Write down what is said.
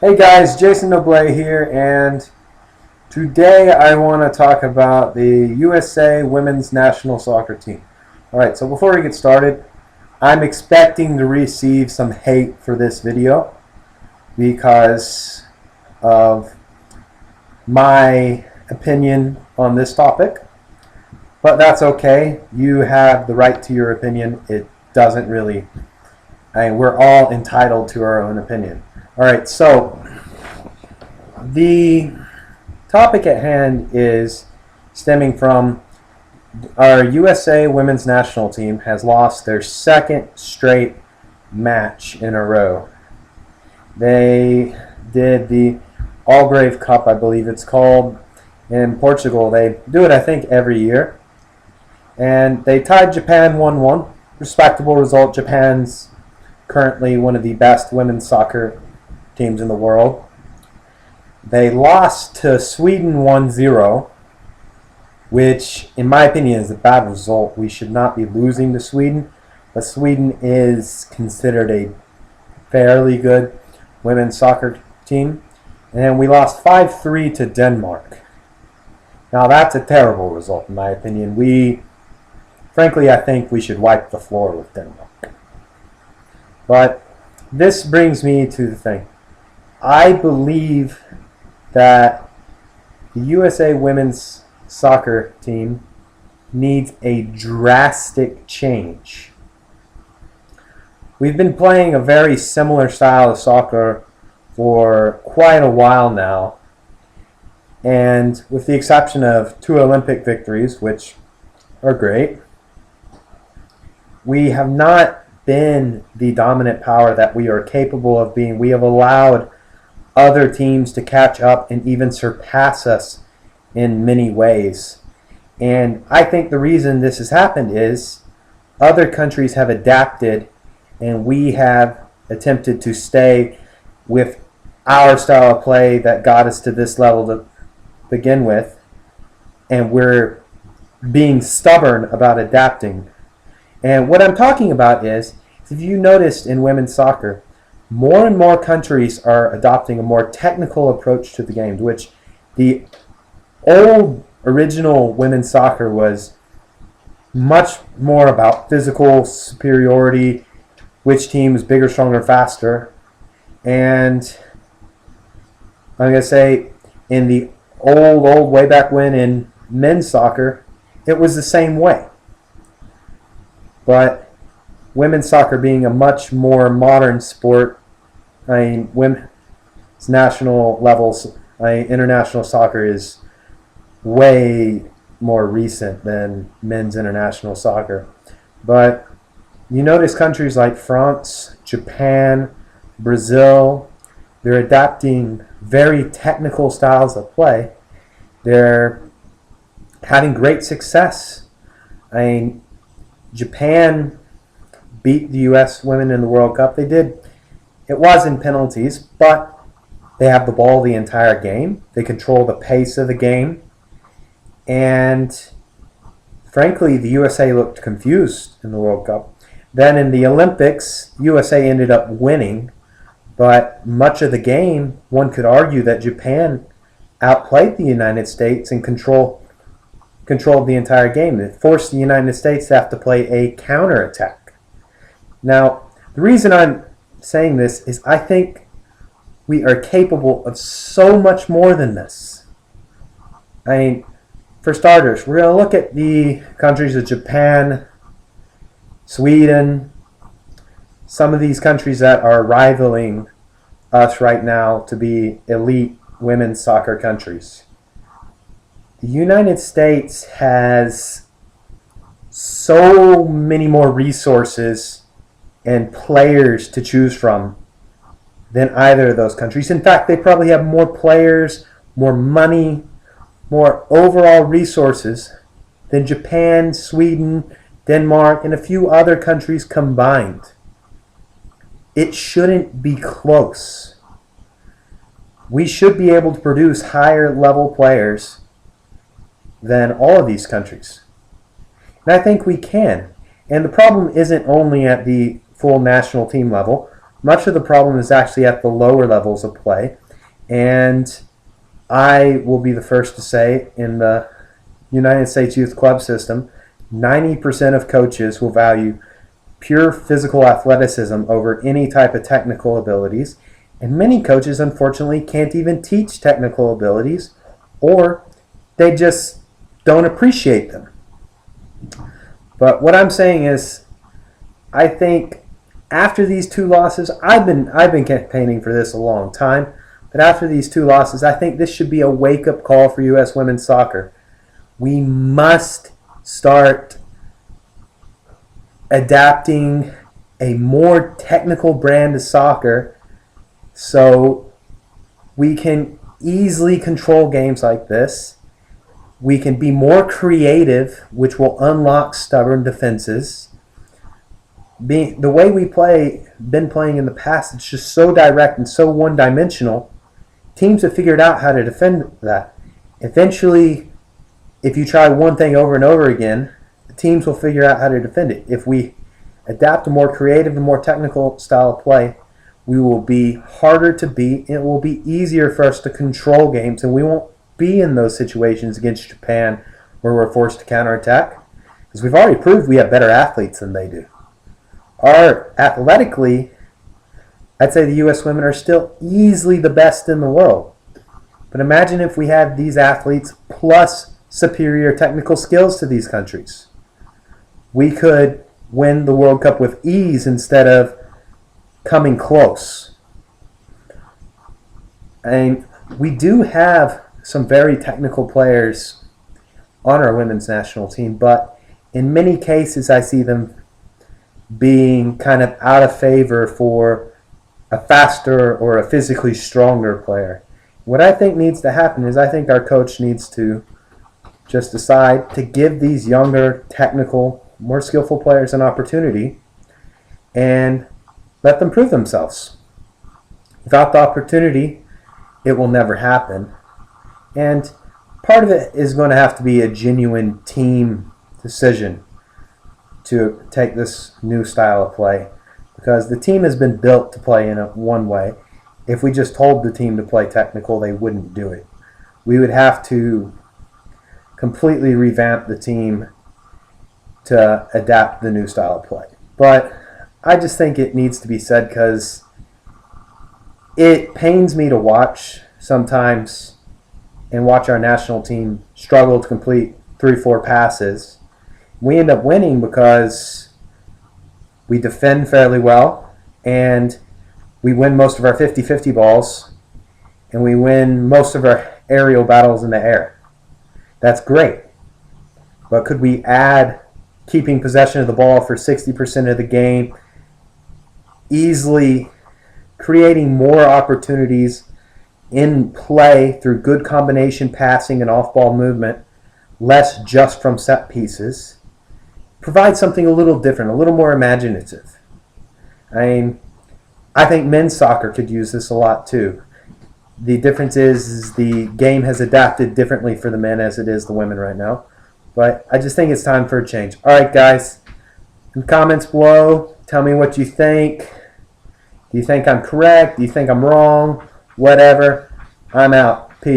Hey guys, Jason Noble here, and today I want to talk about the USA Women's National Soccer Team. Alright, so before we get started, I'm expecting to receive some hate for this video because of my opinion on this topic, but that's okay. You have the right to your opinion. It doesn't really, we're all entitled to our own opinion. Alright, so the topic at hand is stemming from our USA Women's National Team has lost their second straight match in a row. They did the Algrave Cup, I believe it's called, in Portugal. They do it, I think, every year. And they tied Japan 1-1. Respectable result. Japan's currently one of the best women's soccer teams in the world. They lost to Sweden 1-0, which in my opinion is a bad result. We should not be losing to Sweden, but Sweden is considered a fairly good women's soccer team. And then we lost 5-3 to Denmark. Now that's a terrible result in my opinion. Frankly, I think we should wipe the floor with Denmark. But this brings me to the thing. I believe that the USA Women's Soccer Team needs a drastic change. We've been playing a very similar style of soccer for quite a while now, and with the exception of 2 Olympic victories, which are great, we have not been the dominant power that we are capable of being. We have allowed other teams to catch up and even surpass us in many ways. And I think the reason this has happened is other countries have adapted and we have attempted to stay with our style of play that got us to this level to begin with, and we're being stubborn about adapting. And what I'm talking about is, if you noticed in women's soccer, more and more countries are adopting a more technical approach to the game, which the old original women's soccer was much more about physical superiority, which team is bigger, stronger, faster. And I'm going to say in the old way back when in men's soccer, it was the same way. But women's soccer being a much more modern sport, women's national levels, international soccer is way more recent than men's international soccer. But you notice countries like France, Japan, Brazil, they're adapting very technical styles of play. They're having great success. Japan beat the U.S. women in the World Cup. They did. It was in penalties, but they have the ball the entire game. They control the pace of the game. And frankly, the USA looked confused in the World Cup. Then in the Olympics, USA ended up winning. But much of the game, one could argue that Japan outplayed the United States and controlled the entire game. It forced the United States to have to play a counterattack. Now, the reason I'm saying this is I think we are capable of so much more than this. For starters, we're going to look at the countries of Japan, Sweden, some of these countries that are rivaling us right now to be elite women's soccer countries. The United States has so many more resources and players to choose from than either of those countries. In fact, they probably have more players, more money, more overall resources than Japan, Sweden, Denmark, and a few other countries combined. It shouldn't be close. We should be able to produce higher level players than all of these countries. And I think we can. And the problem isn't only at the full national team level. Much of the problem is actually at the lower levels of play. And I will be the first to say, in the United States Youth Club system, 90% of coaches will value pure physical athleticism over any type of technical abilities. And many coaches, unfortunately, can't even teach technical abilities, or they just don't appreciate them. But what I'm saying is, I think after these two losses, I've been campaigning for this a long time, but after these two losses, I think this should be a wake-up call for U.S. women's soccer. We must start adapting a more technical brand of soccer so we can easily control games like this. We can be more creative, which will unlock stubborn defenses. The way we been playing in the past, it's just so direct and so one-dimensional. Teams have figured out how to defend that. Eventually, if you try one thing over and over again, the teams will figure out how to defend it. If we adapt a more creative and more technical style of play, we will be harder to beat. It will be easier for us to control games, and we won't be in those situations against Japan where we're forced to counterattack, because we've already proved we have better athletes than they do. Athletically, I'd say the U.S. women are still easily the best in the world. But imagine if we had these athletes plus superior technical skills to these countries. We could win the World Cup with ease instead of coming close. And we do have some very technical players on our women's national team, but in many cases I see them being kind of out of favor for a faster or a physically stronger player. What I think needs to happen is I think our coach needs to just decide to give these younger, technical, more skillful players an opportunity and let them prove themselves. Without the opportunity, it will never happen. And part of it is going to have to be a genuine team decision to take this new style of play, because the team has been built to play in one way. If we just told the team to play technical, they wouldn't do it. We would have to completely revamp the team to adapt the new style of play. But I just think it needs to be said, because it pains me to watch sometimes and watch our national team struggle to complete 3-4 passes. We end up winning because we defend fairly well, and we win most of our 50-50 balls, and we win most of our aerial battles in the air. That's great. But could we add keeping possession of the ball for 60% of the game, easily creating more opportunities in play through good combination passing and off-ball movement, less just from set pieces? Provide something a little different, a little more imaginative. I think men's soccer could use this a lot too. The difference is the game has adapted differently for the men as it is the women right now. But I just think it's time for a change. All right, guys. In the comments below, tell me what you think. Do you think I'm correct? Do you think I'm wrong? Whatever. I'm out.